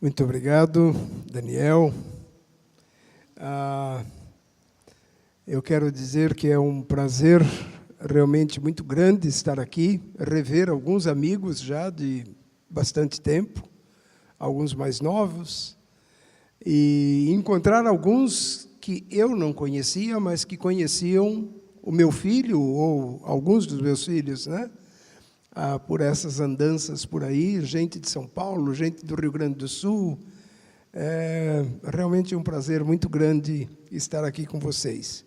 Muito obrigado, Daniel. Eu quero dizer que é um prazer realmente muito grande estar aqui, rever alguns amigos já de bastante tempo, alguns mais novos, e encontrar alguns que eu não conhecia, mas que conheciam o meu filho ou alguns dos meus filhos, né? Por essas andanças por aí, gente de São Paulo, gente do Rio Grande do Sul. É realmente um prazer muito grande estar aqui com vocês.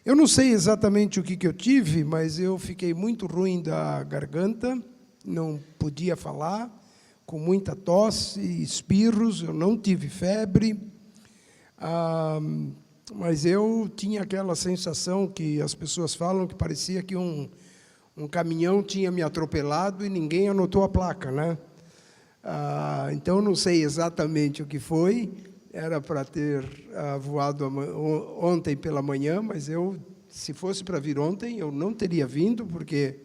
Eu não sei exatamente o que eu tive, mas eu fiquei muito ruim da garganta, não podia falar, com muita tosse, espirros, eu não tive febre, mas eu tinha aquela sensação que as pessoas falam que parecia que um caminhão tinha me atropelado e ninguém anotou a placa, né? Então, não sei exatamente o que foi, era para ter voado ontem pela manhã, mas se fosse para vir ontem, eu não teria vindo, porque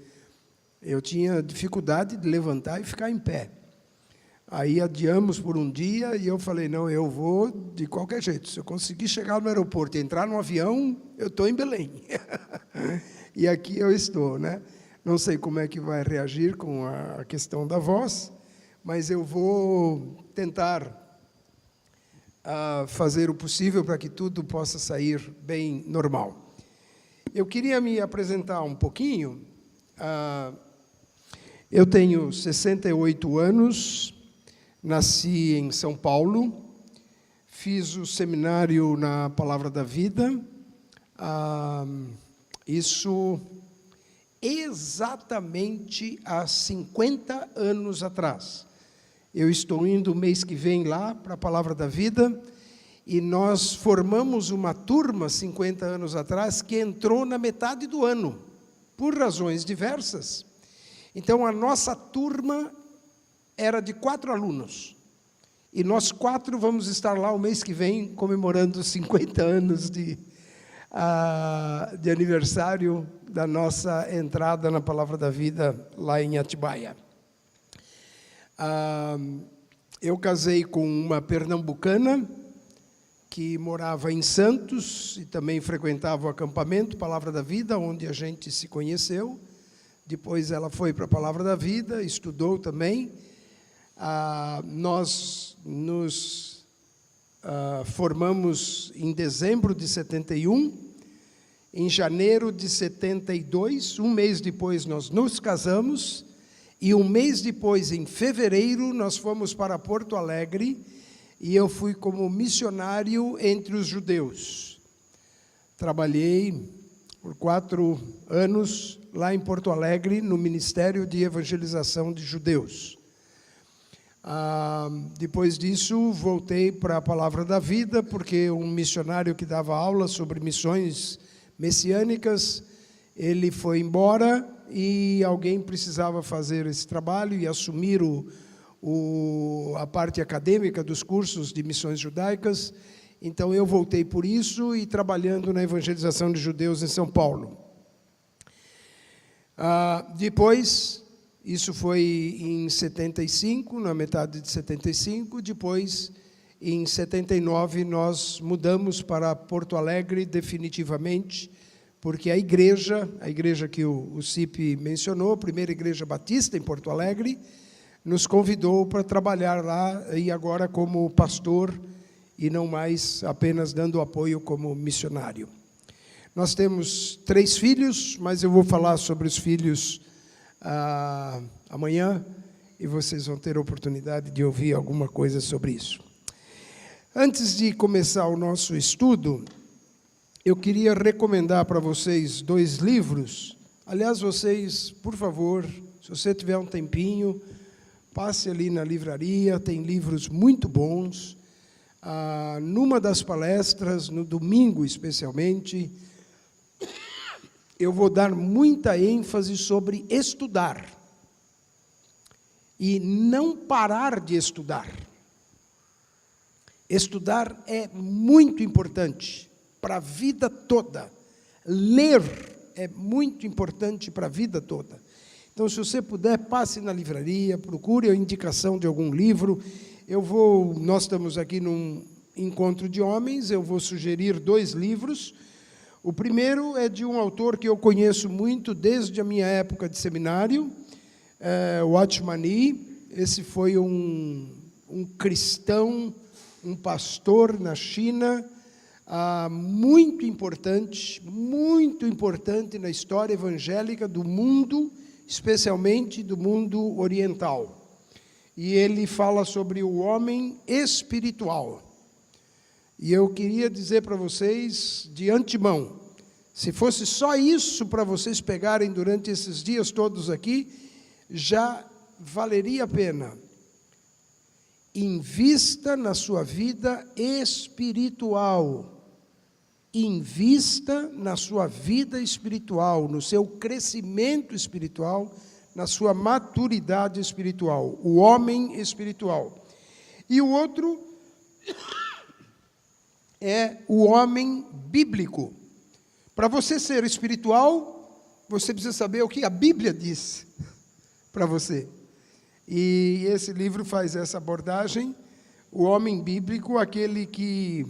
eu tinha dificuldade de levantar e ficar em pé. Aí adiamos por um dia e eu falei, não, eu vou de qualquer jeito. Se eu conseguir chegar no aeroporto e entrar no avião, eu estou em Belém. E aqui eu estou, né? Não sei como é que vai reagir com a questão da voz, mas eu vou tentar fazer o possível para que tudo possa sair bem normal. Eu queria me apresentar um pouquinho. Eu tenho 68 anos, nasci em São Paulo, fiz o seminário na Palavra da Vida, isso exatamente há 50 anos atrás. Eu estou indo mês que vem lá para a Palavra da Vida e nós formamos uma turma 50 anos atrás que entrou na metade do ano, por razões diversas. Então, a nossa turma era de 4 alunos. E nós 4 vamos estar lá o mês que vem comemorando 50 anos de aniversário da nossa entrada na Palavra da Vida lá em Atibaia. Eu casei com uma pernambucana que morava em Santos e também frequentava o acampamento Palavra da Vida, onde a gente se conheceu. Depois ela foi para a Palavra da Vida, estudou também. Nós nos formamos em dezembro de 71, em janeiro de 72, um mês depois nós nos casamos, e um mês depois, em fevereiro, nós fomos para Porto Alegre, e eu fui como missionário entre os judeus. Trabalhei por 4 anos lá em Porto Alegre, no Ministério de Evangelização de Judeus. Depois disso, voltei para a Palavra da Vida, porque um missionário que dava aula sobre missões messiânicas, ele foi embora e alguém precisava fazer esse trabalho e assumir a parte acadêmica dos cursos de missões judaicas. Então, eu voltei por isso e trabalhando na evangelização de judeus em São Paulo. Depois, isso foi em 75, na metade de 75, depois, em 79, nós mudamos para Porto Alegre definitivamente, porque a igreja que o CIP mencionou, a primeira igreja batista em Porto Alegre, nos convidou para trabalhar lá, e agora como pastor, e não mais apenas dando apoio como missionário. Nós temos 3 filhos, mas eu vou falar sobre os filhos amanhã, e vocês vão ter a oportunidade de ouvir alguma coisa sobre isso. Antes de começar o nosso estudo, eu queria recomendar para vocês 2 livros. Aliás, vocês, por favor, se você tiver um tempinho, passe ali na livraria, tem livros muito bons. Numa das palestras, no domingo especialmente, eu vou dar muita ênfase sobre estudar. E não parar de estudar. Estudar é muito importante para a vida toda. Ler é muito importante para a vida toda. Então, se você puder, passe na livraria, procure a indicação de algum livro. Nós estamos aqui num encontro de homens, eu vou sugerir 2 livros. O primeiro é de um autor que eu conheço muito desde a minha época de seminário, Watchman Nee. Esse foi um cristão, um pastor na China, muito importante na história evangélica do mundo, especialmente do mundo oriental. E ele fala sobre o homem espiritual. E eu queria dizer para vocês, de antemão, se fosse só isso para vocês pegarem durante esses dias todos aqui, já valeria a pena. Invista na sua vida espiritual. Invista na sua vida espiritual, no seu crescimento espiritual, na sua maturidade espiritual, o homem espiritual. E o outro é o homem bíblico. Para você ser espiritual, você precisa saber o que a Bíblia diz para você. E esse livro faz essa abordagem, o homem bíblico, aquele que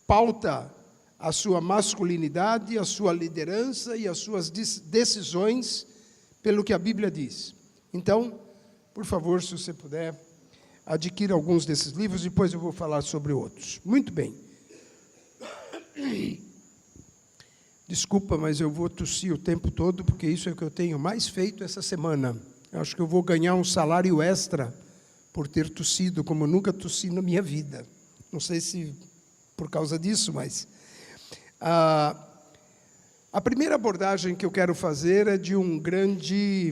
pauta a sua masculinidade, a sua liderança e as suas decisões pelo que a Bíblia diz. Então, por favor, se você puder, adquira alguns desses livros, depois eu vou falar sobre outros. Muito bem. Desculpa, mas eu vou tossir o tempo todo, porque isso é o que eu tenho mais feito essa semana. Eu acho que eu vou ganhar um salário extra por ter tossido, como eu nunca tossi na minha vida. Não sei se por causa disso, mas... A primeira abordagem que eu quero fazer é de um grande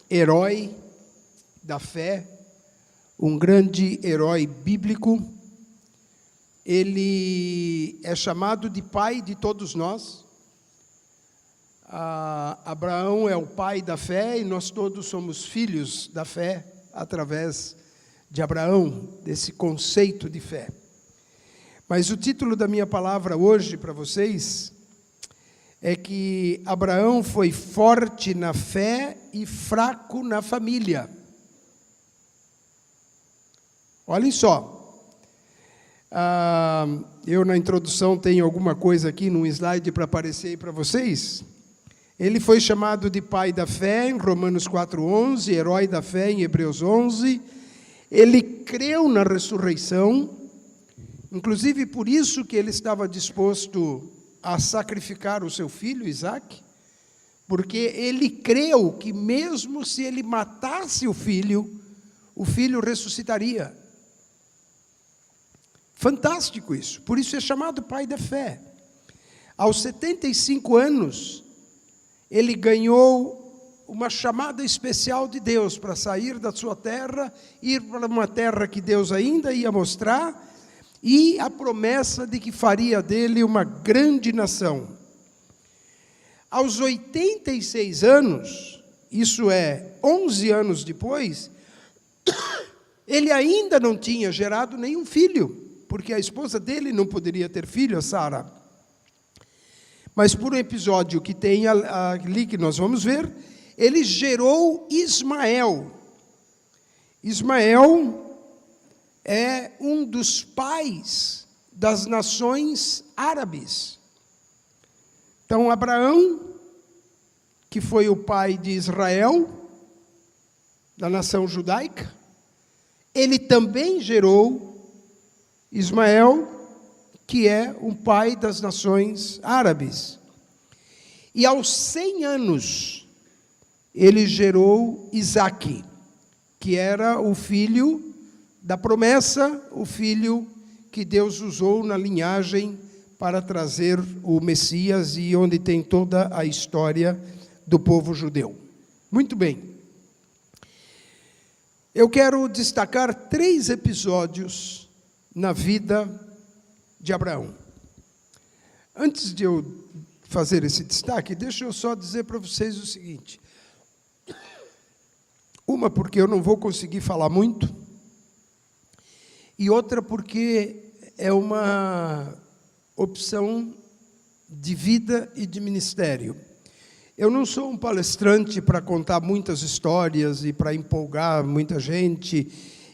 herói da fé, um grande herói bíblico. Ele é chamado de pai de todos nós. Abraão é o pai da fé e nós todos somos filhos da fé através de Abraão, desse conceito de fé. Mas o título da minha palavra hoje para vocês é que Abraão foi forte na fé e fraco na família. Olhem só. Eu, na introdução, tenho alguma coisa aqui num slide para aparecer aí para vocês. Ele foi chamado de pai da fé em Romanos 4:11, herói da fé em Hebreus 11. Ele creu na ressurreição, inclusive por isso que ele estava disposto a sacrificar o seu filho, Isaac, porque ele creu que mesmo se ele matasse o filho ressuscitaria. Fantástico isso, por isso é chamado pai da fé. Aos 75 anos, ele ganhou uma chamada especial de Deus para sair da sua terra, ir para uma terra que Deus ainda ia mostrar, e a promessa de que faria dele uma grande nação. Aos 86 anos, isso é 11 anos depois, ele ainda não tinha gerado nenhum filho, porque a esposa dele não poderia ter filho, a Sara. Mas por um episódio que tem ali, que nós vamos ver, ele gerou Ismael. Ismael é um dos pais das nações árabes. Então, Abraão, que foi o pai de Israel, da nação judaica, ele também gerou Ismael, que é o pai das nações árabes. E aos 100 anos, ele gerou Isaque, que era o filho da promessa, o filho que Deus usou na linhagem para trazer o Messias e onde tem toda a história do povo judeu. Muito bem. Eu quero destacar 3 episódios na vida de Abraão. Antes de eu fazer esse destaque, deixa eu só dizer para vocês o seguinte. Uma, porque eu não vou conseguir falar muito, e outra porque é uma opção de vida e de ministério. Eu não sou um palestrante para contar muitas histórias e para empolgar muita gente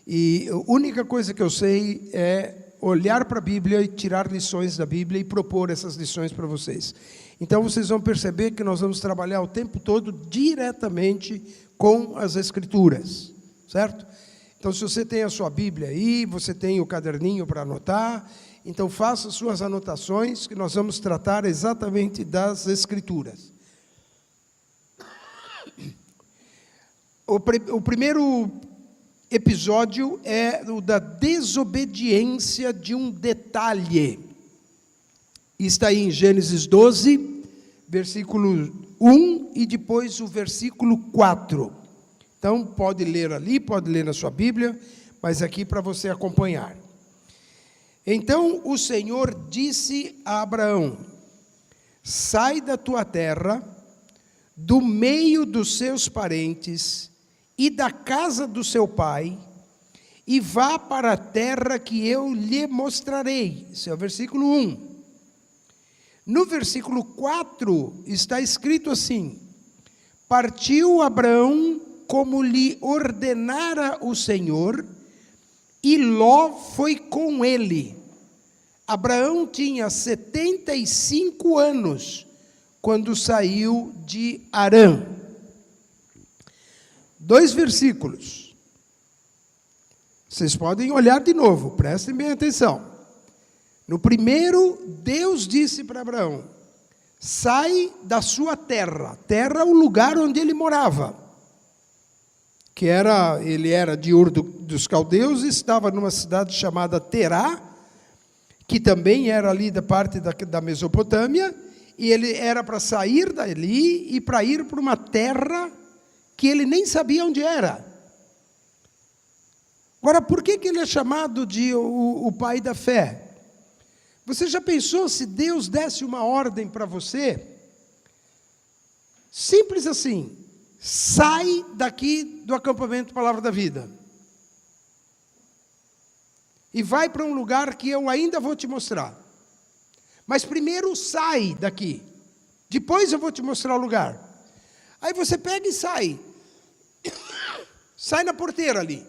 E a única coisa que eu sei é olhar para a Bíblia e tirar lições da Bíblia e propor essas lições para vocês. Então, vocês vão perceber que nós vamos trabalhar o tempo todo diretamente com as Escrituras, certo? Então, se você tem a sua Bíblia aí, você tem o caderninho para anotar, então faça suas anotações, que nós vamos tratar exatamente das Escrituras. O primeiro episódio é o da desobediência de um detalhe. Está aí em Gênesis 12, versículo 1 e depois o versículo 4. Então, pode ler ali, pode ler na sua Bíblia, mas aqui para você acompanhar. Então, o Senhor disse a Abraão: sai da tua terra, do meio dos seus parentes e da casa do seu pai, e vá para a terra que eu lhe mostrarei. Esse é o versículo 1. No versículo 4 está escrito assim: partiu Abraão como lhe ordenara o Senhor, e Ló foi com ele. Abraão tinha 75 anos quando saiu de Harã. 2 versículos. Vocês podem olhar de novo, prestem bem atenção. No primeiro, Deus disse para Abraão: sai da sua terra. Terra é o lugar onde ele morava. Ele era de Ur dos Caldeus, estava numa cidade chamada Terá, que também era ali da parte da Mesopotâmia, e ele era para sair dali e para ir para uma terra que ele nem sabia onde era. Agora, por que ele é chamado de o pai da fé? Você já pensou se Deus desse uma ordem para você? Simples assim: sai daqui do acampamento Palavra da Vida e vai para um lugar que eu ainda vou te mostrar. Mas primeiro sai daqui, depois eu vou te mostrar o lugar. Aí você pega e sai. Sai na porteira ali.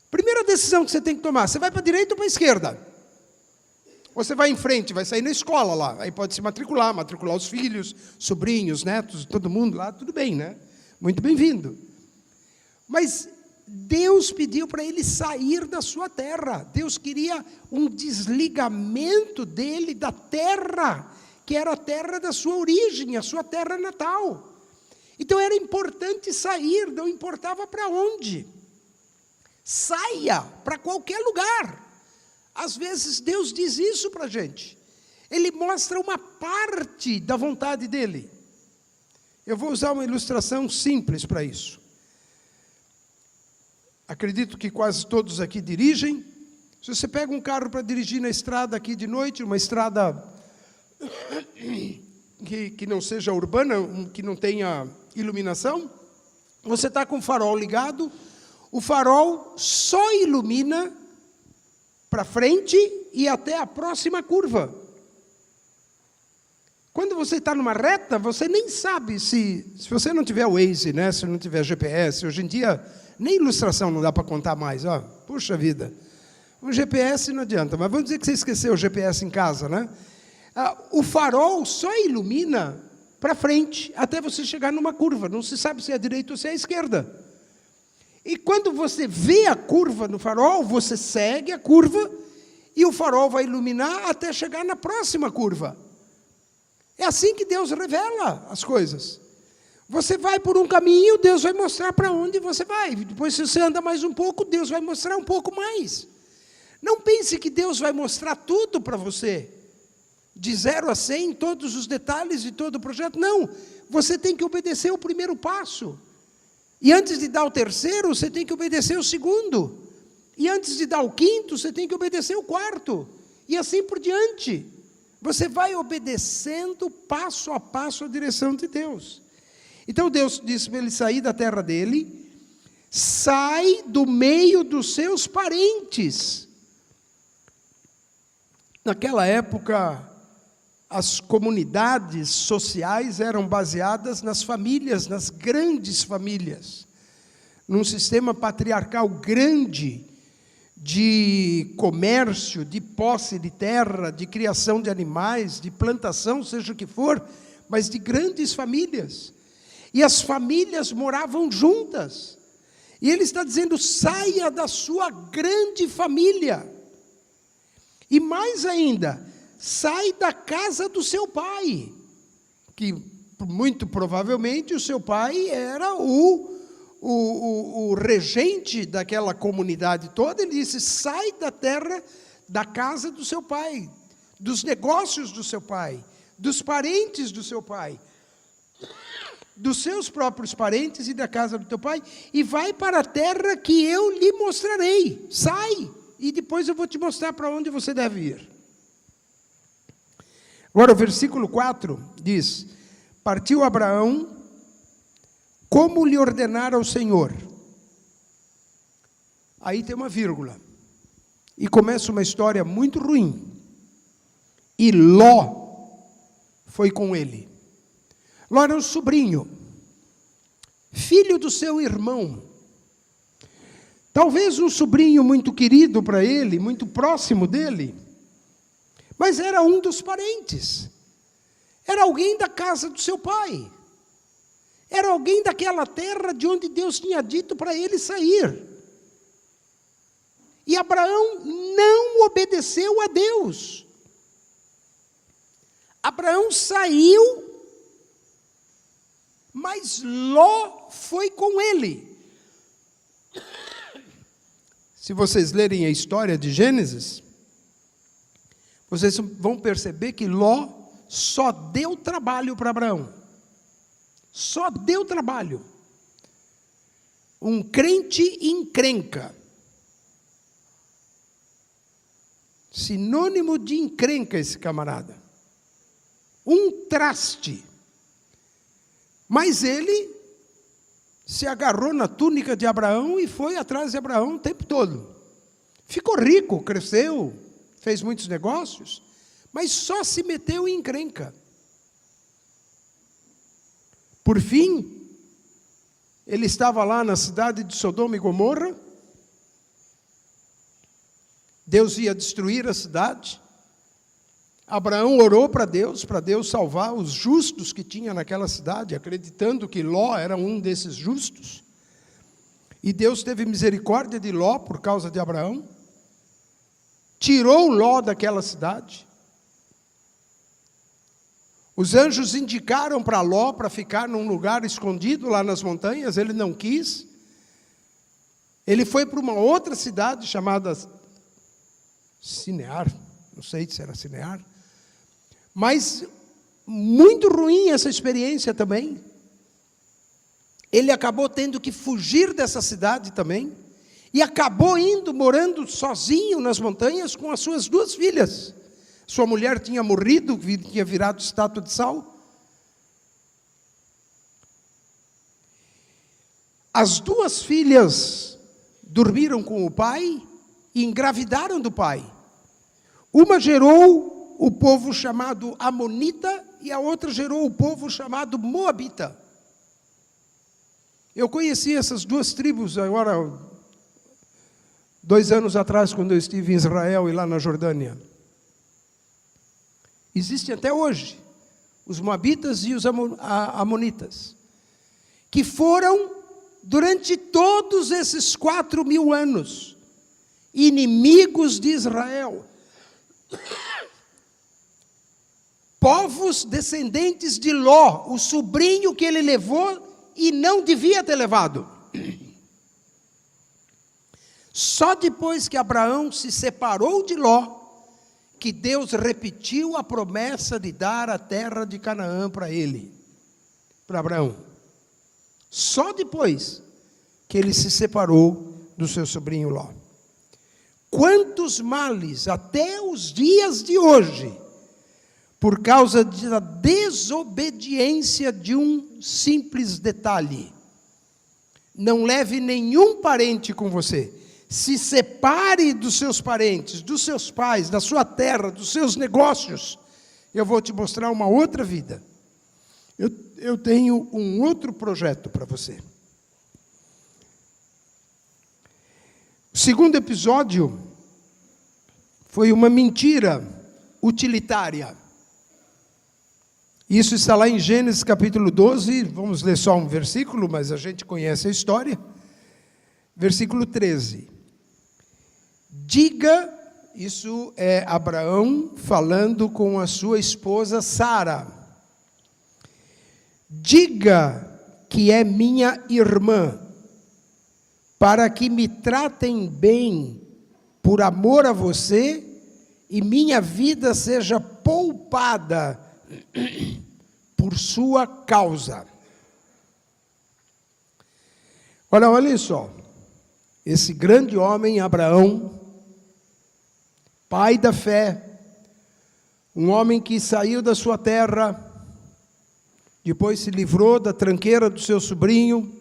Primeira decisão que você tem que tomar: você vai para a direita ou para a esquerda? Ou você vai em frente, vai sair na escola lá. Aí pode se matricular os filhos, sobrinhos, netos, todo mundo lá, tudo bem, né? Muito bem-vindo. Mas Deus pediu para ele sair da sua terra. Deus queria um desligamento dele da terra, que era a terra da sua origem, a sua terra natal. Então era importante sair, não importava para onde. Saia para qualquer lugar. Às vezes Deus diz isso para a gente. Ele mostra uma parte da vontade dele. Eu vou usar uma ilustração simples para isso. Acredito que quase todos aqui dirigem. Se você pega um carro para dirigir na estrada aqui de noite, uma estrada que não seja urbana, que não tenha iluminação, você está com o farol ligado, o farol só ilumina para frente e até a próxima curva. Quando você está numa reta, você nem sabe se você não tiver Waze, né? Se não tiver GPS, hoje em dia nem ilustração não dá para contar mais. Ó. Puxa vida, o GPS não adianta, mas vamos dizer que você esqueceu o GPS em casa, né? O farol só ilumina para frente, até você chegar numa curva, não se sabe se é a direita ou se é a esquerda. E quando você vê a curva no farol, você segue a curva e o farol vai iluminar até chegar na próxima curva. É assim que Deus revela as coisas. Você vai por um caminho, Deus vai mostrar para onde você vai. Depois, se você anda mais um pouco, Deus vai mostrar um pouco mais. Não pense que Deus vai mostrar tudo para você, de 0 a 100, todos os detalhes de todo o projeto. Não, você tem que obedecer o primeiro passo. E antes de dar o terceiro, você tem que obedecer o segundo. E antes de dar o quinto, você tem que obedecer o quarto. E assim por diante. Você vai obedecendo passo a passo a direção de Deus. Então Deus disse para ele sair da terra dele, sai do meio dos seus parentes. Naquela época, as comunidades sociais eram baseadas nas famílias, nas grandes famílias. Num sistema patriarcal grande, de comércio, de posse de terra, de criação de animais, de plantação, seja o que for, mas de grandes famílias. E as famílias moravam juntas. E ele está dizendo, saia da sua grande família. E mais ainda, sai da casa do seu pai, que muito provavelmente o seu pai era o regente daquela comunidade toda. Ele disse, sai da terra, da casa do seu pai, dos negócios do seu pai, dos parentes do seu pai, dos seus próprios parentes e da casa do teu pai, e vai para a terra que eu lhe mostrarei. Sai, e depois eu vou te mostrar para onde você deve ir. Agora o versículo 4 diz, partiu Abraão, como lhe ordenara o Senhor. Aí tem uma vírgula. E começa uma história muito ruim. E Ló foi com ele. Ló era um sobrinho, filho do seu irmão. Talvez um sobrinho muito querido para ele, muito próximo dele, mas era um dos parentes. Era alguém da casa do seu pai. Era alguém daquela terra de onde Deus tinha dito para ele sair. E Abraão não obedeceu a Deus. Abraão saiu, mas Ló foi com ele. Se vocês lerem a história de Gênesis, vocês vão perceber que Ló só deu trabalho para Abraão. Só deu trabalho. Um crente encrenca. Sinônimo de encrenca esse camarada. Um traste. Mas ele se agarrou na túnica de Abraão e foi atrás de Abraão o tempo todo. Ficou rico, cresceu, fez muitos negócios, mas só se meteu em encrenca. Por fim, ele estava lá na cidade de Sodoma e Gomorra. Deus ia destruir a cidade. Abraão orou para Deus salvar os justos que tinha naquela cidade, acreditando que Ló era um desses justos. E Deus teve misericórdia de Ló por causa de Abraão. Tirou Ló daquela cidade. Os anjos indicaram para Ló para ficar num lugar escondido lá nas montanhas, ele não quis. Ele foi para uma outra cidade chamada Sinear, não sei se era Sinear, mas muito ruim essa experiência também. Ele acabou tendo que fugir dessa cidade também, e acabou morando sozinho nas montanhas com as suas 2 filhas. Sua mulher tinha morrido, tinha virado estátua de sal. As 2 filhas dormiram com o pai e engravidaram do pai. Uma gerou o povo chamado Amonita e a outra gerou o povo chamado Moabita. Eu conheci essas 2 tribos agora, 2 anos atrás, quando eu estive em Israel e lá na Jordânia. Existem até hoje os Moabitas e os Amonitas, que foram, durante todos esses 4.000 anos, inimigos de Israel. Povos descendentes de Ló, o sobrinho que ele levou e não devia ter levado. Só depois que Abraão se separou de Ló, que Deus repetiu a promessa de dar a terra de Canaã para ele, para Abraão. Só depois que ele se separou do seu sobrinho Ló. Quantos males, até os dias de hoje, por causa da desobediência de um simples detalhe. Não leve nenhum parente com você. Se separe dos seus parentes, dos seus pais, da sua terra, dos seus negócios. Eu vou te mostrar uma outra vida. Eu tenho um outro projeto para você. O segundo episódio foi uma mentira utilitária. Isso está lá em Gênesis capítulo 12, vamos ler só um versículo, mas a gente conhece a história. Versículo 13. Diga, isso é Abraão falando com a sua esposa Sara. Diga que é minha irmã, para que me tratem bem por amor a você e minha vida seja poupada por sua causa. Olhem só, esse grande homem, Abraão, pai da fé, um homem que saiu da sua terra, depois se livrou da tranqueira do seu sobrinho,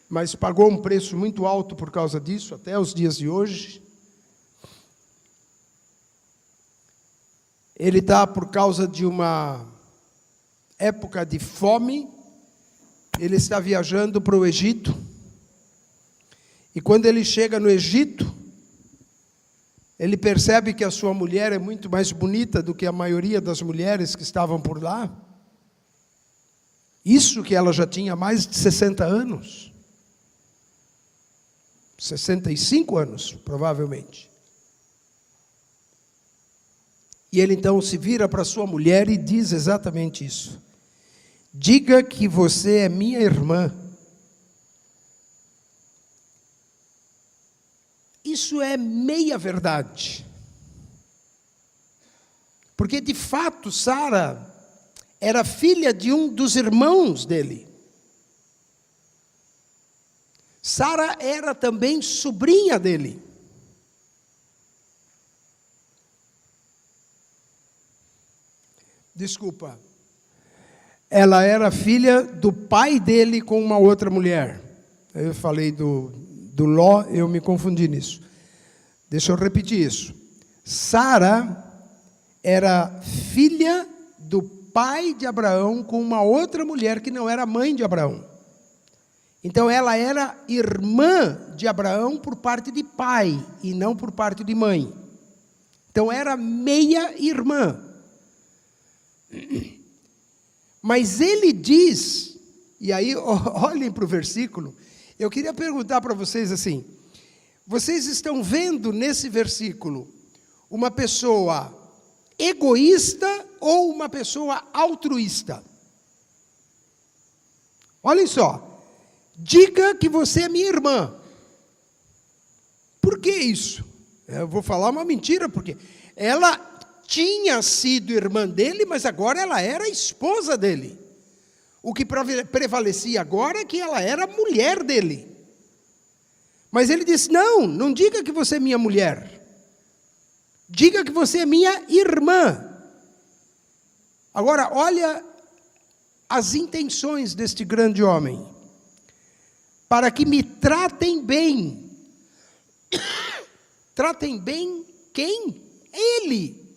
mas pagou um preço muito alto por causa disso, até os dias de hoje. Ele está, por causa de uma época de fome, ele está viajando para o Egito. E quando ele chega no Egito, ele percebe que a sua mulher é muito mais bonita do que a maioria das mulheres que estavam por lá. Isso que ela já tinha mais de 60 anos. 65 anos, provavelmente. E ele então se vira para sua mulher e diz exatamente isso. Diga que você é minha irmã. Isso é meia verdade. Porque, de fato, Sara era filha de um dos irmãos dele. Sara era também sobrinha dele. Desculpa. Ela era filha do pai dele com uma outra mulher. Eu falei do Ló, eu me confundi nisso. Deixa eu repetir isso. Sara era filha do pai de Abraão com uma outra mulher que não era mãe de Abraão. Então ela era irmã de Abraão por parte de pai e não por parte de mãe. Então era meia irmã. Mas ele diz, e aí olhem para o versículo, eu queria perguntar para vocês assim, vocês estão vendo nesse versículo uma pessoa egoísta ou uma pessoa altruísta? Olhem só, diga que você é minha irmã. Por que isso? Eu vou falar uma mentira, porque ela tinha sido irmã dele, mas agora ela era esposa dele. O que prevalecia agora é que ela era mulher dele. Mas ele disse, não diga que você é minha mulher. Diga que você é minha irmã. Agora, olha as intenções deste grande homem. Para que me tratem bem. Tratem bem quem? Ele.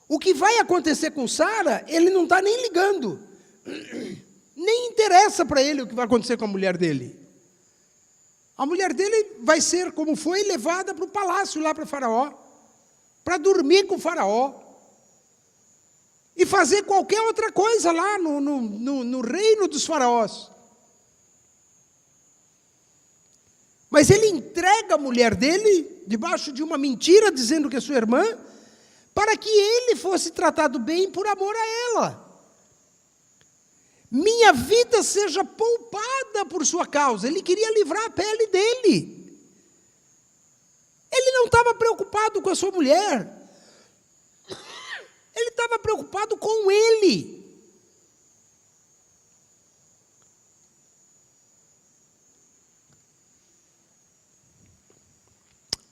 O que vai acontecer com Sara, ele não está nem ligando. Nem interessa para ele o que vai acontecer com a mulher dele. A mulher dele vai ser, como foi, levada para o palácio lá para Faraó, para dormir com o Faraó, e fazer qualquer outra coisa lá no reino dos faraós. Mas ele entrega a mulher dele, debaixo de uma mentira, dizendo que é sua irmã, para que ele fosse tratado bem por amor a ela. Minha vida seja poupada por sua causa. Ele queria livrar a pele dele. Ele não estava preocupado com a sua mulher. Ele estava preocupado com ele.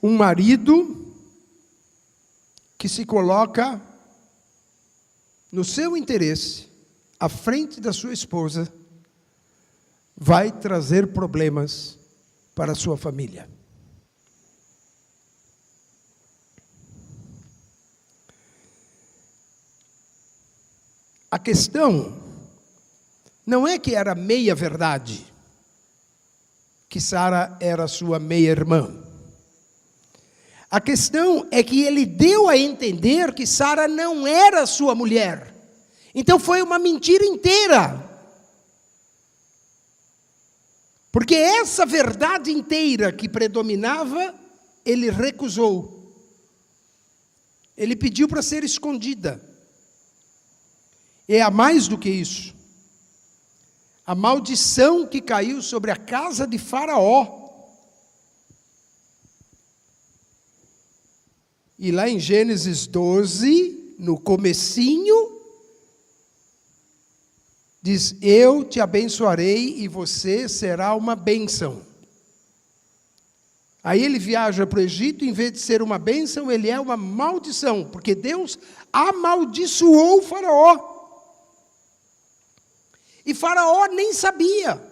Um marido que se coloca no seu interesse, à frente da sua esposa, vai trazer problemas para a sua família. A questão não é que era meia verdade, que Sara era sua meia-irmã. A questão é que ele deu a entender que Sara não era sua mulher. Então foi uma mentira inteira. Porque essa verdade inteira que predominava, ele recusou. Ele pediu para ser escondida. E há mais do que isso. A maldição que caiu sobre a casa de Faraó. E lá em Gênesis 12, no comecinho, diz: eu te abençoarei e você será uma bênção. Aí ele viaja para o Egito, em vez de ser uma bênção, ele é uma maldição, porque Deus amaldiçoou o Faraó. E Faraó nem sabia.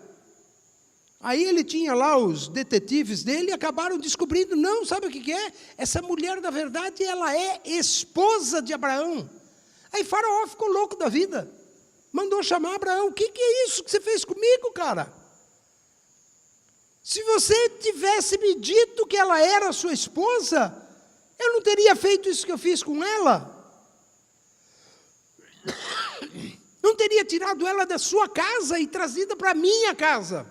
Aí ele tinha lá os detetives dele e acabaram descobrindo, não, sabe o que é? Essa mulher, na verdade, ela é esposa de Abraão. Aí Faraó ficou louco da vida. Mandou chamar Abraão. O que é isso que você fez comigo, cara? Se você tivesse me dito que ela era sua esposa, eu não teria feito isso que eu fiz com ela. Não teria tirado ela da sua casa e trazido para a minha casa.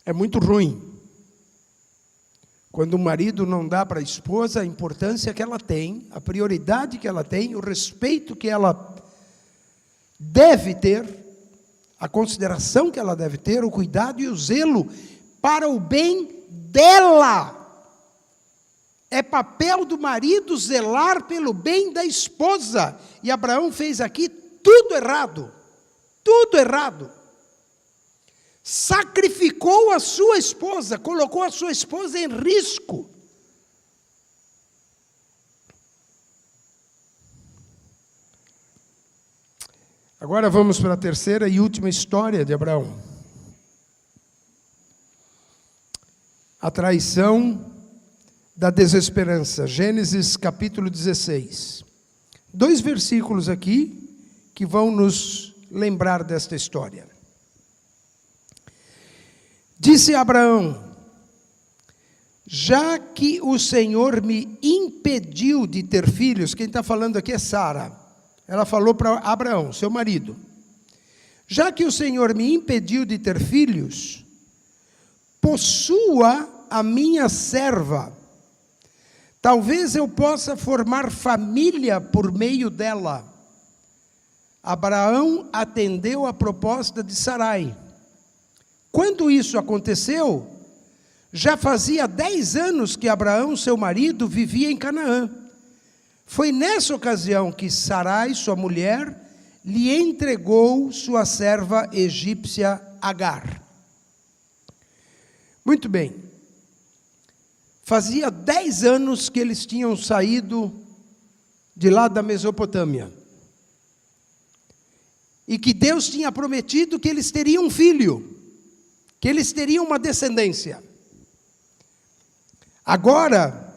É muito ruim quando o marido não dá para a esposa a importância que ela tem, a prioridade que ela tem, o respeito que ela deve ter, a consideração que ela deve ter, o cuidado e o zelo para o bem dela. É papel do marido zelar pelo bem da esposa. E Abraão fez aqui tudo errado. Tudo errado. Sacrificou a sua esposa, colocou a sua esposa em risco. Agora vamos para a terceira e última história de Abraão. A traição da desesperança. Gênesis capítulo 16. 2 versículos aqui que vão nos lembrar desta história. Disse Abraão: já que o Senhor me impediu de ter filhos, quem está falando aqui é Sara. Ela falou para Abraão, seu marido: já que o Senhor me impediu de ter filhos, possua a minha serva. Talvez eu possa formar família por meio dela. Abraão atendeu a proposta de Sarai. Quando isso aconteceu, já fazia 10 anos que Abraão, seu marido, vivia em Canaã. Foi nessa ocasião que Sarai, sua mulher, lhe entregou sua serva egípcia Agar. Muito bem. Fazia 10 anos que eles tinham saído de lá da Mesopotâmia. E que Deus tinha prometido que eles teriam um filho, que eles teriam uma descendência. Agora,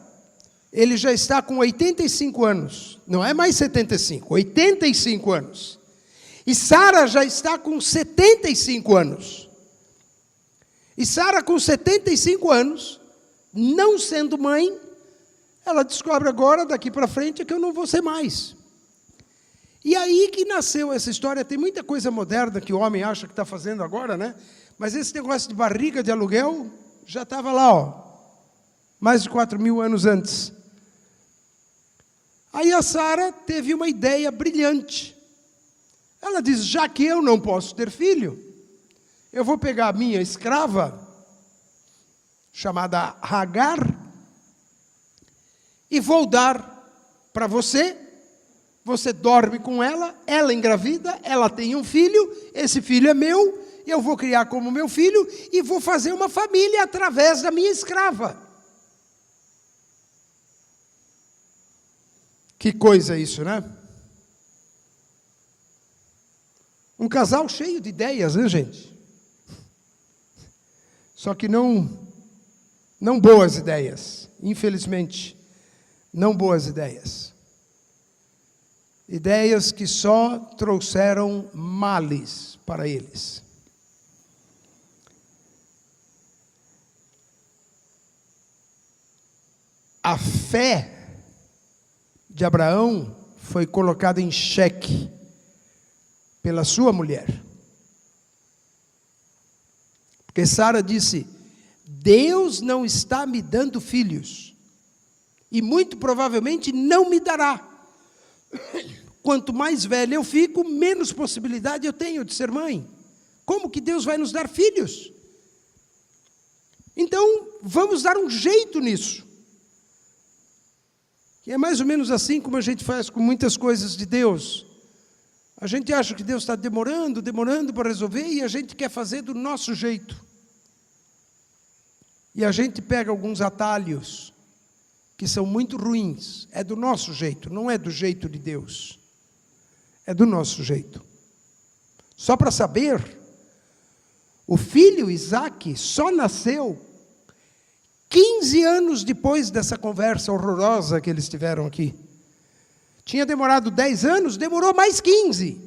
ele já está com 85 anos, não é mais 75, 85 anos. E Sara já está com 75 anos. E Sara, com 75 anos, não sendo mãe, ela descobre agora, daqui para frente, que eu não vou ser mais. E aí que nasceu essa história. Tem muita coisa moderna que o homem acha que está fazendo agora, né? Mas esse negócio de barriga de aluguel já estava lá, ó, mais de 4.000 anos antes. Aí a Sara teve uma ideia brilhante. Ela diz: já que eu não posso ter filho, eu vou pegar a minha escrava, chamada Agar, e vou dar para você. Você dorme com ela, ela engravida, ela tem um filho, esse filho é meu, eu vou criar como meu filho e vou fazer uma família através da minha escrava. Que coisa isso, né? Um casal cheio de ideias, né, gente? Só que não boas ideias, infelizmente, não boas ideias. ideias que só trouxeram males para eles. A fé de Abraão foi colocada em xeque pela sua mulher. Porque Sara disse: Deus não está me dando filhos, e muito provavelmente não me dará. Quanto mais velha eu fico, menos possibilidade eu tenho de ser mãe. Como que Deus vai nos dar filhos? Então, vamos dar um jeito nisso. E é mais ou menos assim como a gente faz com muitas coisas de Deus. A gente acha que Deus está demorando para resolver, e a gente quer fazer do nosso jeito. E a gente pega alguns atalhos que são muito ruins. É do nosso jeito, não é do jeito de Deus. É do nosso jeito. Só para saber, o filho Isaque só nasceu 15 anos depois dessa conversa horrorosa que eles tiveram aqui. Tinha demorado 10 anos, demorou mais 15.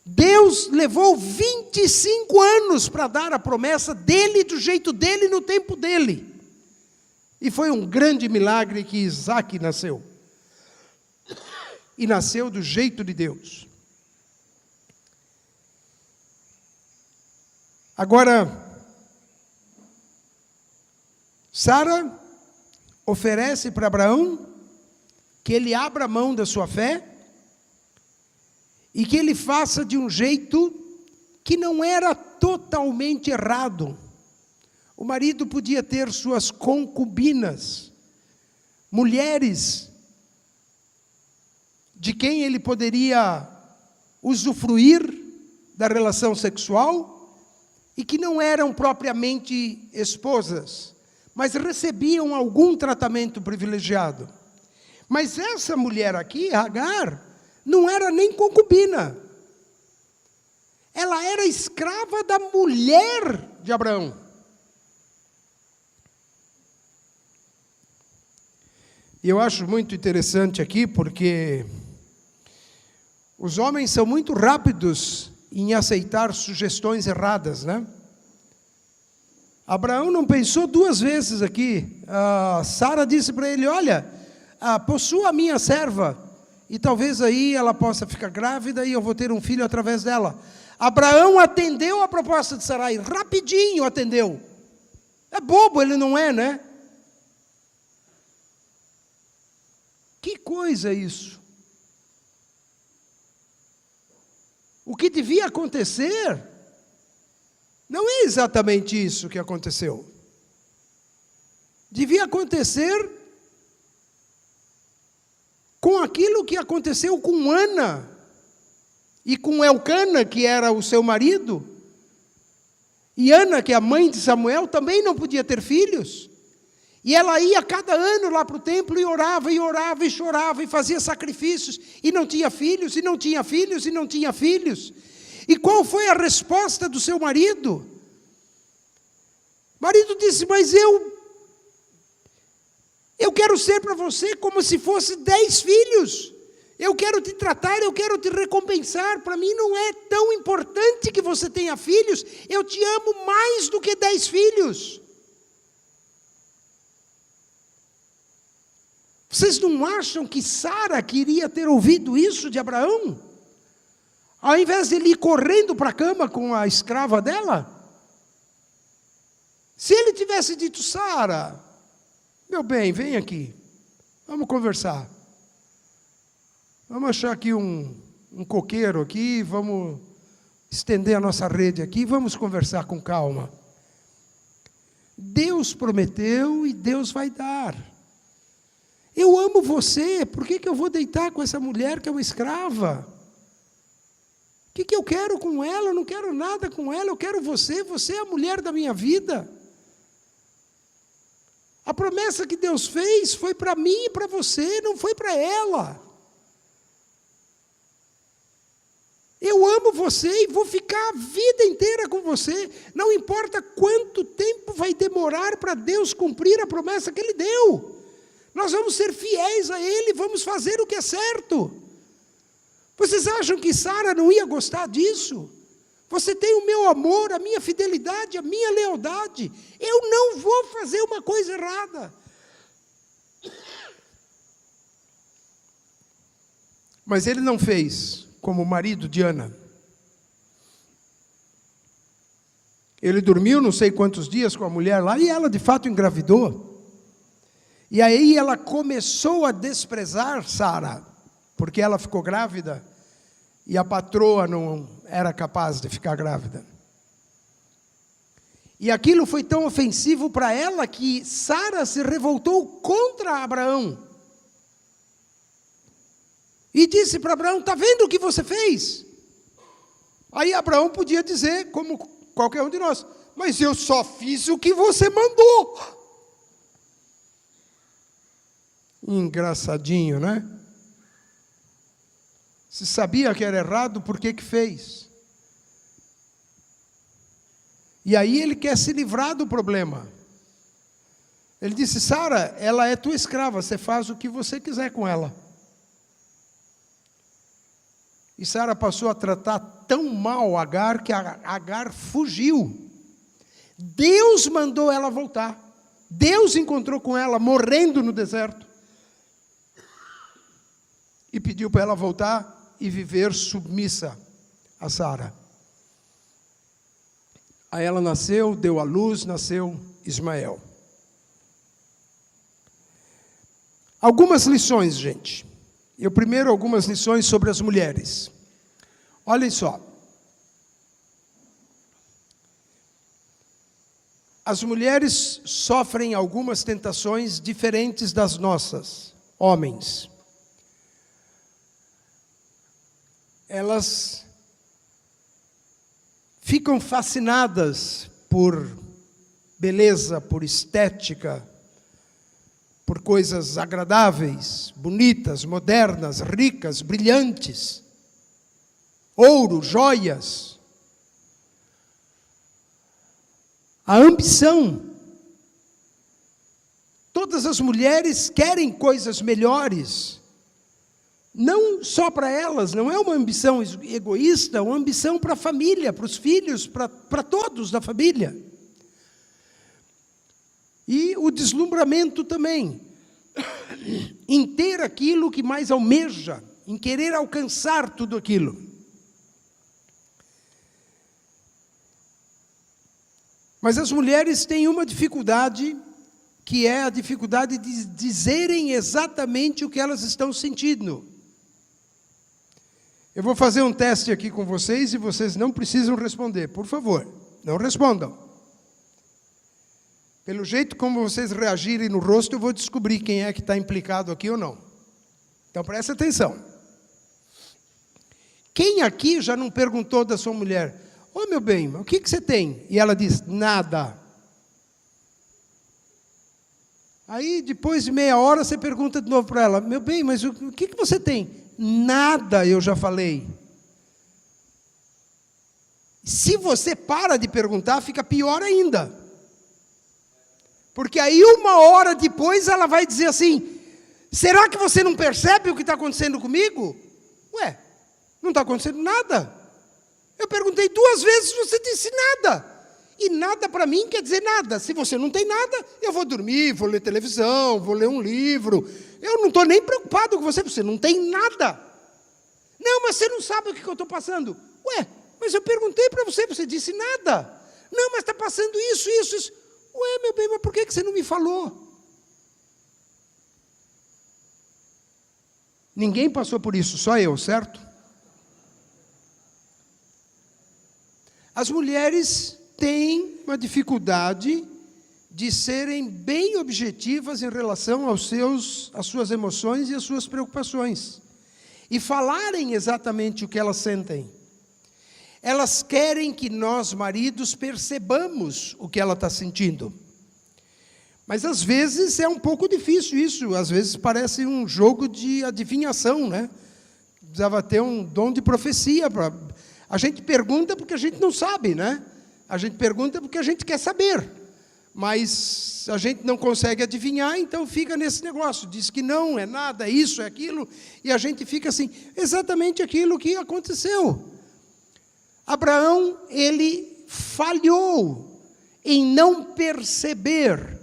Deus levou 25 anos para dar a promessa dele, do jeito dele, no tempo dele. E foi um grande milagre que Isaque nasceu. E nasceu do jeito de Deus. Agora, Sara oferece para Abraão que ele abra mão da sua fé e que ele faça de um jeito que não era totalmente errado. O marido podia ter suas concubinas, mulheres de quem ele poderia usufruir da relação sexual e que não eram propriamente esposas, mas recebiam algum tratamento privilegiado. Mas essa mulher aqui, Agar, não era nem concubina. Ela era escrava da mulher de Abraão. E eu acho muito interessante aqui, porque os homens são muito rápidos em aceitar sugestões erradas, né? Abraão não pensou duas vezes aqui. Sara disse para ele: olha, possua a minha serva, e talvez aí ela possa ficar grávida e eu vou ter um filho através dela. Abraão atendeu a proposta de Sarai, rapidinho atendeu. É bobo, ele não é, né? Que coisa isso! O que devia acontecer não é exatamente isso que aconteceu. Devia acontecer com aquilo que aconteceu com Ana e com Elcana, que era o seu marido. E Ana, que é a mãe de Samuel, também não podia ter filhos. E ela ia cada ano lá para o templo e orava e chorava e fazia sacrifícios. E não tinha filhos, e não tinha filhos, e não tinha filhos. E qual foi a resposta do seu marido? O marido disse: mas eu quero ser para você como se fosse 10 filhos. Eu quero te tratar, eu quero te recompensar. Para mim não é tão importante que você tenha filhos. Eu te amo mais do que 10 filhos. Vocês não acham que Sara queria ter ouvido isso de Abraão? Ao invés de ele ir correndo para a cama com a escrava dela? Se ele tivesse dito: Sara, meu bem, vem aqui, vamos conversar. Vamos achar aqui um coqueiro aqui, vamos estender a nossa rede aqui, vamos conversar com calma. Deus prometeu e Deus vai dar. Eu amo você, por que eu vou deitar com essa mulher que é uma escrava? O que eu quero com ela? Eu não quero nada com ela, eu quero você, você é a mulher da minha vida. A promessa que Deus fez foi para mim e para você, não foi para ela. Eu amo você e vou ficar a vida inteira com você. Não importa quanto tempo vai demorar para Deus cumprir a promessa que Ele deu. Nós vamos ser fiéis a Ele, vamos fazer o que é certo. Vocês acham que Sara não ia gostar disso? Você tem o meu amor, a minha fidelidade, a minha lealdade. Eu não vou fazer uma coisa errada. Mas ele não fez como o marido de Ana. Ele dormiu não sei quantos dias com a mulher lá, e ela de fato engravidou. E aí ela começou a desprezar Sara, porque ela ficou grávida, e a patroa não era capaz de ficar grávida. E aquilo foi tão ofensivo para ela, que Sara se revoltou contra Abraão. E disse para Abraão: está vendo o que você fez? Aí Abraão podia dizer, como qualquer um de nós: mas eu só fiz o que você mandou. Engraçadinho, né? Se sabia que era errado, por que fez? E aí ele quer se livrar do problema. Ele disse: Sara, ela é tua escrava, você faz o que você quiser com ela. E Sara passou a tratar tão mal Agar, que Agar fugiu. Deus mandou ela voltar. Deus encontrou com ela morrendo no deserto. E pediu para ela voltar e viver submissa a Sara. Aí ela nasceu, deu à luz, nasceu Ismael. Algumas lições, gente. Primeiro, algumas lições sobre as mulheres. Olhem só. As mulheres sofrem algumas tentações diferentes das nossas, homens. Elas ficam fascinadas por beleza, por estética, por coisas agradáveis, bonitas, modernas, ricas, brilhantes, ouro, joias. A ambição. Todas as mulheres querem coisas melhores. Não só para elas, não é uma ambição egoísta, é uma ambição para a família, para os filhos, para todos da família. E o deslumbramento também, em ter aquilo que mais almeja, em querer alcançar tudo aquilo. Mas as mulheres têm uma dificuldade, que é a dificuldade de dizerem exatamente o que elas estão sentindo. Eu vou fazer um teste aqui com vocês e vocês não precisam responder, por favor, não respondam. Pelo jeito como vocês reagirem no rosto, eu vou descobrir quem é que está implicado aqui ou não. Então, presta atenção. Quem aqui já não perguntou da sua mulher: ô meu bem, o que você tem? E ela diz: nada. Aí, depois de meia hora, você pergunta de novo para ela: meu bem, mas o que você tem? Nada, eu já falei. Se você para de perguntar, fica pior ainda. Porque aí, uma hora depois, ela vai dizer assim: será que você não percebe o que está acontecendo comigo? Ué, não está acontecendo nada. Eu perguntei 2 vezes, você disse nada. E nada para mim quer dizer nada. Se você não tem nada, eu vou dormir, vou ler televisão, vou ler um livro. Eu não estou nem preocupado com você não tem nada. Não, mas você não sabe o que eu estou passando. Ué, mas eu perguntei para você disse nada. Não, mas está passando isso. Ué, meu bem, mas por que você não me falou? Ninguém passou por isso, só eu, certo? As mulheres têm uma dificuldade de serem bem objetivas em relação às suas emoções e às suas preocupações. E falarem exatamente o que elas sentem. Elas querem que nós, maridos, percebamos o que ela está sentindo. Mas, às vezes, é um pouco difícil isso. Às vezes, parece um jogo de adivinhação, né? Precisava ter um dom de profecia. A gente pergunta porque a gente não sabe, né? A gente pergunta porque a gente quer saber. mas a gente não consegue adivinhar, então fica nesse negócio, diz que não, é nada, é isso, é aquilo, e a gente fica assim, exatamente aquilo que aconteceu. Abraão, ele falhou em não perceber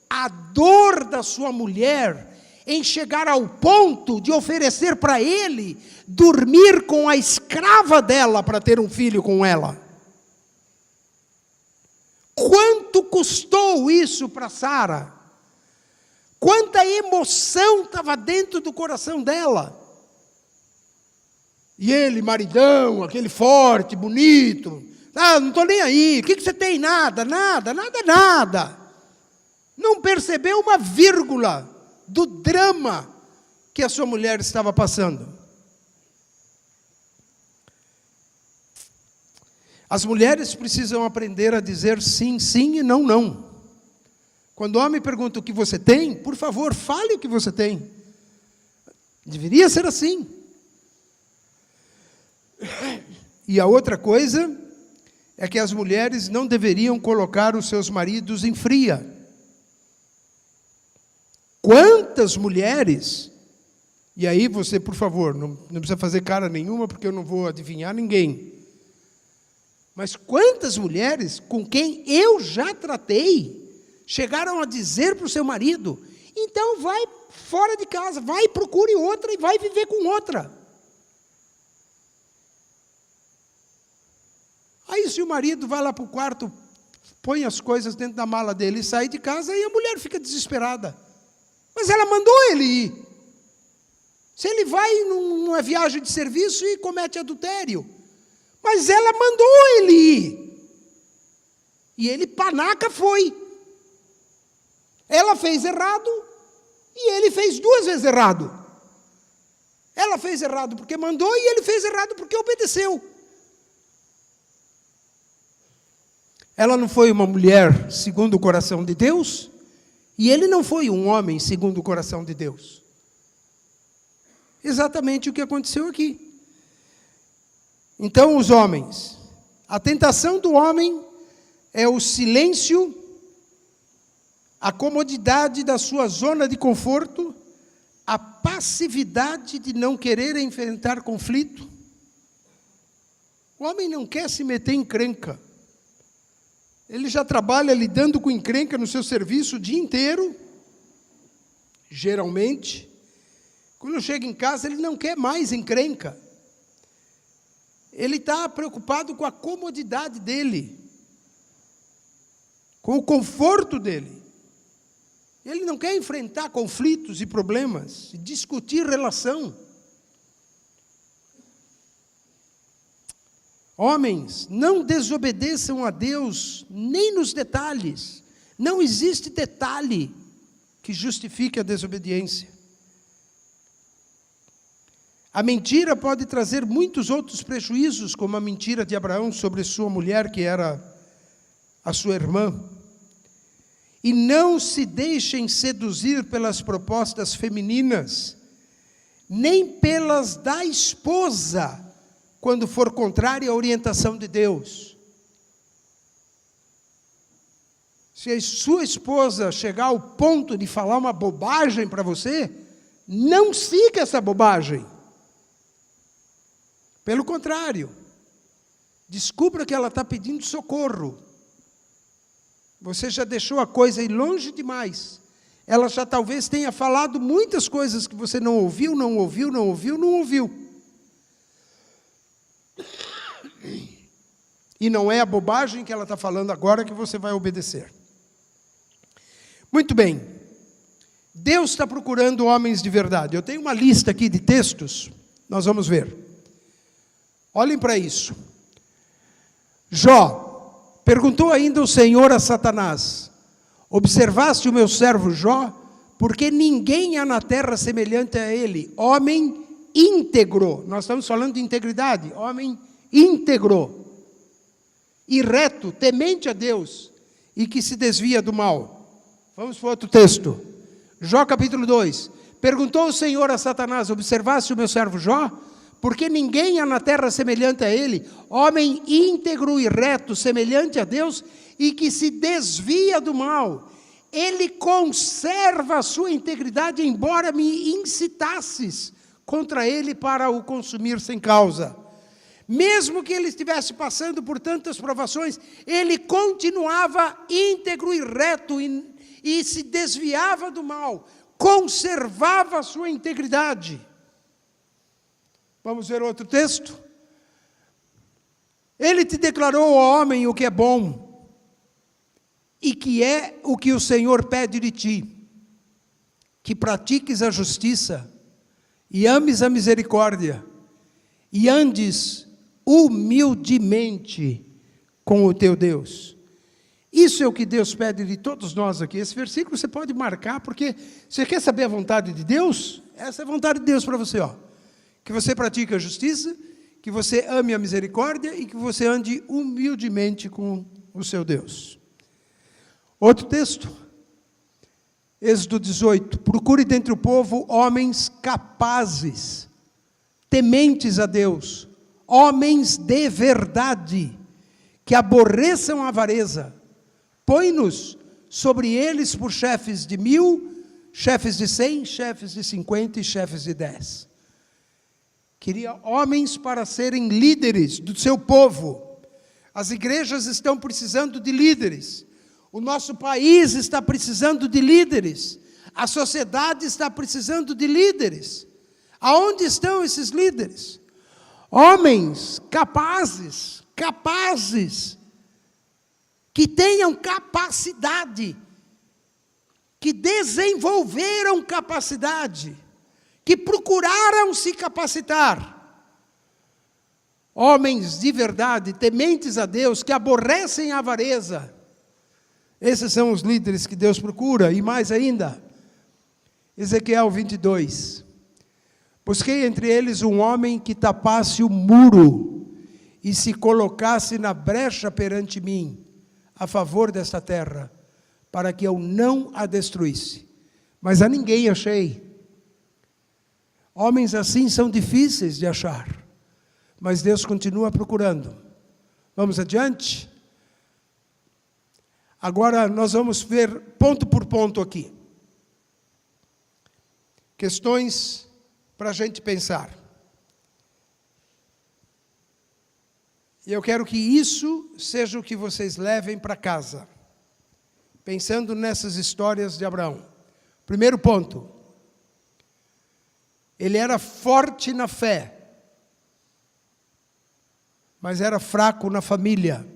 a dor da sua mulher, em chegar ao ponto de oferecer para ele dormir com a escrava dela para ter um filho com ela. Quanto custou isso para Sara? Quanta emoção estava dentro do coração dela? E ele, maridão, aquele forte, bonito, não estou nem aí, o que você tem? Nada. Não percebeu uma vírgula do drama que a sua mulher estava passando. As mulheres precisam aprender a dizer sim, sim e não, não. Quando o homem pergunta o que você tem, por favor, fale o que você tem. Deveria ser assim. E a outra coisa é que as mulheres não deveriam colocar os seus maridos em fria. Quantas mulheres, e aí você, por favor, não precisa fazer cara nenhuma, porque eu não vou adivinhar ninguém, mas quantas mulheres com quem eu já tratei, chegaram a dizer para o seu marido, então vai fora de casa, vai, procure outra e vai viver com outra. Aí se o marido vai lá para o quarto, põe as coisas dentro da mala dele e sai de casa, aí a mulher fica desesperada. Mas ela mandou ele ir. Se ele vai numa viagem de serviço e comete adultério, mas ela mandou ele ir. E ele, panaca, foi. Ela fez errado e ele fez 2 vezes errado. Ela fez errado porque mandou e ele fez errado porque obedeceu. Ela não foi uma mulher segundo o coração de Deus, e ele não foi um homem segundo o coração de Deus. Exatamente o que aconteceu aqui. Então, os homens, a tentação do homem é o silêncio, a comodidade da sua zona de conforto, a passividade de não querer enfrentar conflito. O homem não quer se meter em encrenca. Ele já trabalha lidando com encrenca no seu serviço o dia inteiro, geralmente. Quando chega em casa, ele não quer mais encrenca. Ele está preocupado com a comodidade dele, com o conforto dele. Ele não quer enfrentar conflitos e problemas, discutir relação. Homens, não desobedeçam a Deus nem nos detalhes. Não existe detalhe que justifique a desobediência. A mentira pode trazer muitos outros prejuízos, como a mentira de Abraão sobre sua mulher, que era a sua irmã. E não se deixem seduzir pelas propostas femininas, nem pelas da esposa, quando for contrária à orientação de Deus. Se a sua esposa chegar ao ponto de falar uma bobagem para você, não siga essa bobagem. Pelo contrário, descubra que ela está pedindo socorro. Você já deixou a coisa ir longe demais. Ela já talvez tenha falado muitas coisas que você não ouviu. E não é a bobagem que ela está falando agora que você vai obedecer. Muito bem. Deus está procurando homens de verdade. Eu tenho uma lista aqui de textos. Nós vamos ver. Olhem para isso. Jó. Perguntou ainda o Senhor a Satanás: observaste o meu servo Jó? Porque ninguém há na terra semelhante a ele, homem íntegro. Nós estamos falando de integridade. Homem íntegro e reto, temente a Deus e que se desvia do mal. Vamos para outro texto. Jó capítulo 2. Perguntou o Senhor a Satanás: observaste o meu servo Jó? porque ninguém há na terra semelhante a ele, homem íntegro e reto, semelhante a Deus, e que se desvia do mal. Ele conserva a sua integridade, embora me incitasses contra ele para o consumir sem causa. Mesmo que ele estivesse passando por tantas provações, ele continuava íntegro e reto e se desviava do mal, conservava a sua integridade. Vamos ver outro texto? Ele te declarou, ó homem, o que é bom, e que é o que o Senhor pede de ti, que pratiques a justiça, e ames a misericórdia, e andes humildemente com o teu Deus. Isso é o que Deus pede de todos nós aqui. Esse versículo você pode marcar, porque você quer saber a vontade de Deus? Essa é a vontade de Deus para você, ó. Que você pratique a justiça, que você ame a misericórdia e que você ande humildemente com o seu Deus. Outro texto, Êxodo 18. Procure dentre o povo homens capazes, tementes a Deus, homens de verdade, que aborreçam a avareza. Põe-nos sobre eles por chefes de 1000, chefes de 100, chefes de 50 e chefes de 10. Queria homens para serem líderes do seu povo. As igrejas estão precisando de líderes. O nosso país está precisando de líderes. A sociedade está precisando de líderes. Aonde estão esses líderes? Homens capazes, que tenham capacidade, que desenvolveram capacidade, que procuraram se capacitar. Homens de verdade, tementes a Deus, que aborrecem a avareza. Esses são os líderes que Deus procura. E mais ainda, Ezequiel 22. Busquei entre eles um homem que tapasse o muro e se colocasse na brecha perante mim, a favor desta terra, para que eu não a destruísse. Mas a ninguém achei. Homens assim são difíceis de achar, mas Deus continua procurando. Vamos adiante? Agora nós vamos ver ponto por ponto aqui. Questões para a gente pensar. E eu quero que isso seja o que vocês levem para casa, pensando nessas histórias de Abraão. Primeiro ponto. Ele era forte na fé, mas era fraco na família.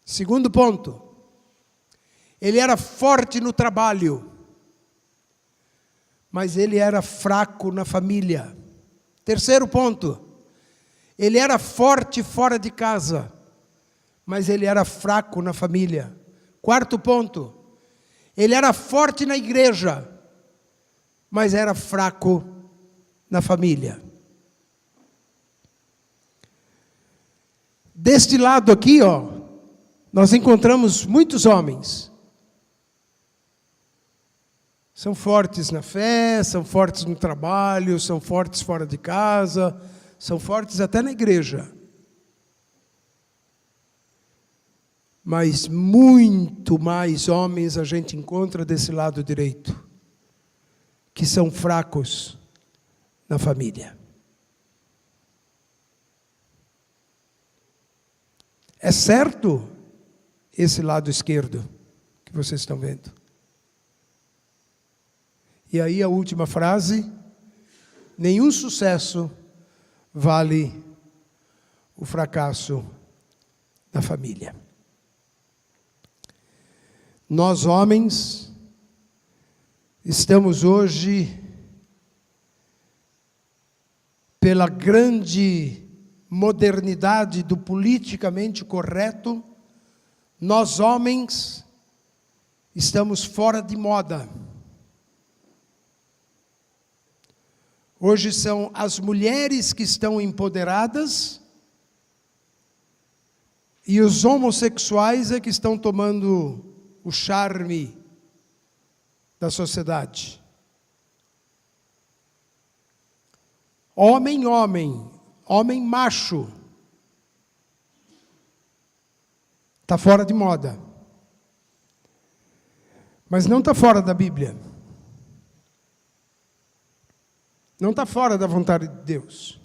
Segundo ponto. Ele era forte no trabalho, mas ele era fraco na família. Terceiro ponto. Ele era forte fora de casa, mas ele era fraco na família. Quarto ponto. Ele era forte na igreja, mas era fraco na família. Deste lado aqui, ó, nós encontramos muitos homens. São fortes na fé, são fortes no trabalho, são fortes fora de casa, são fortes até na igreja. Mas muito mais homens a gente encontra desse lado direito, que são fracos na família. É certo esse lado esquerdo que vocês estão vendo. E aí a última frase: nenhum sucesso vale o fracasso da família. Nós homens estamos hoje, pela grande modernidade do politicamente correto, nós homens estamos fora de moda. Hoje são as mulheres que estão empoderadas e os homossexuais é que estão tomando o charme da sociedade. Homem, homem macho. Está fora de moda. Mas não está fora da Bíblia. Não está fora da vontade de Deus.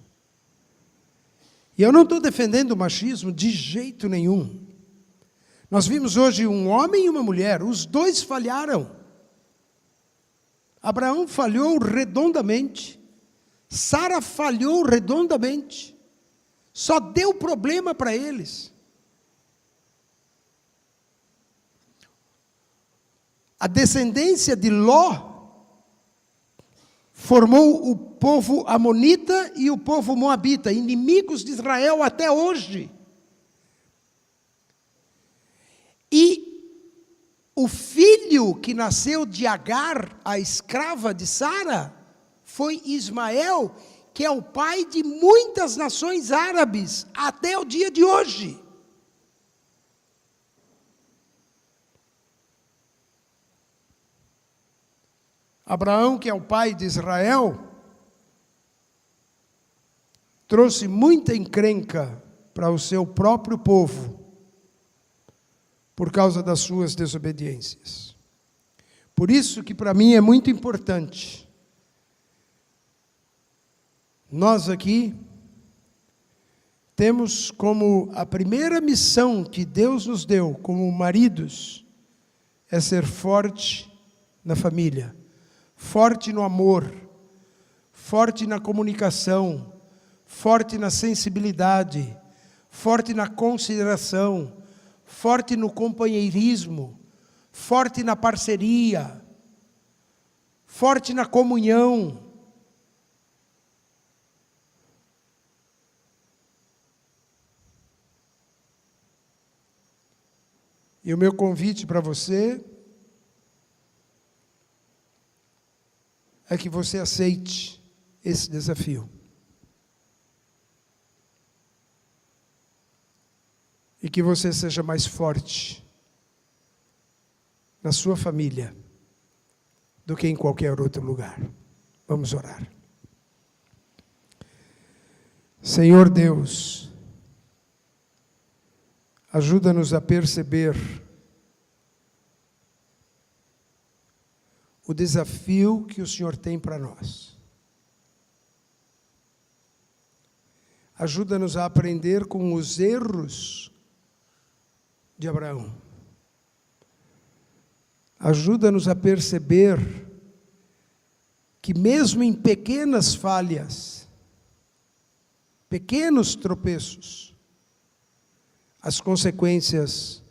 E eu não estou defendendo o machismo de jeito nenhum. Nós vimos hoje um homem e uma mulher, os dois falharam. Abraão falhou redondamente. Sara falhou redondamente. Só deu problema para eles. A descendência de Ló formou o povo amonita e o povo moabita, inimigos de Israel até hoje. E o filho que nasceu de Agar, a escrava de Sara, foi Ismael, que é o pai de muitas nações árabes, até o dia de hoje. Abraão, que é o pai de Israel, trouxe muita encrenca para o seu próprio povo, por causa das suas desobediências. Por isso que para mim é muito importante, nós aqui temos como a primeira missão que Deus nos deu, como maridos, é ser forte na família, forte no amor, forte na comunicação, forte na sensibilidade, forte na consideração, forte no companheirismo, forte na parceria, forte na comunhão. E o meu convite para você é que você aceite esse desafio. E que você seja mais forte na sua família do que em qualquer outro lugar. Vamos orar. Senhor Deus, ajuda-nos a perceber o desafio que o Senhor tem para nós. Ajuda-nos a aprender com os erros de Abraão. Ajuda-nos a perceber que mesmo em pequenas falhas, pequenos tropeços, as consequências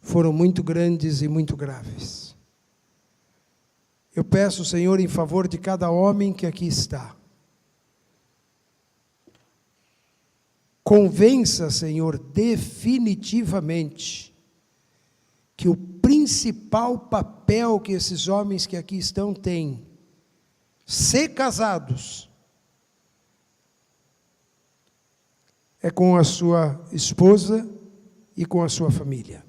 foram muito grandes e muito graves. Eu peço, Senhor, em favor de cada homem que aqui está. Convença, Senhor, definitivamente que o principal papel que esses homens que aqui estão têm, ser casados, é com a sua esposa e com a sua família.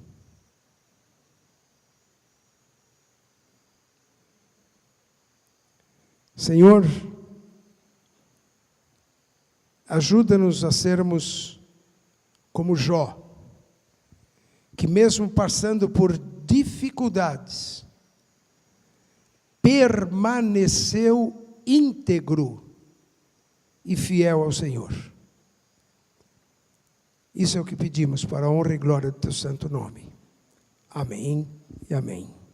Senhor, ajuda-nos a sermos como Jó, que mesmo passando por dificuldades, permaneceu íntegro e fiel ao Senhor. Isso é o que pedimos para a honra e glória do teu santo nome. Amém e amém.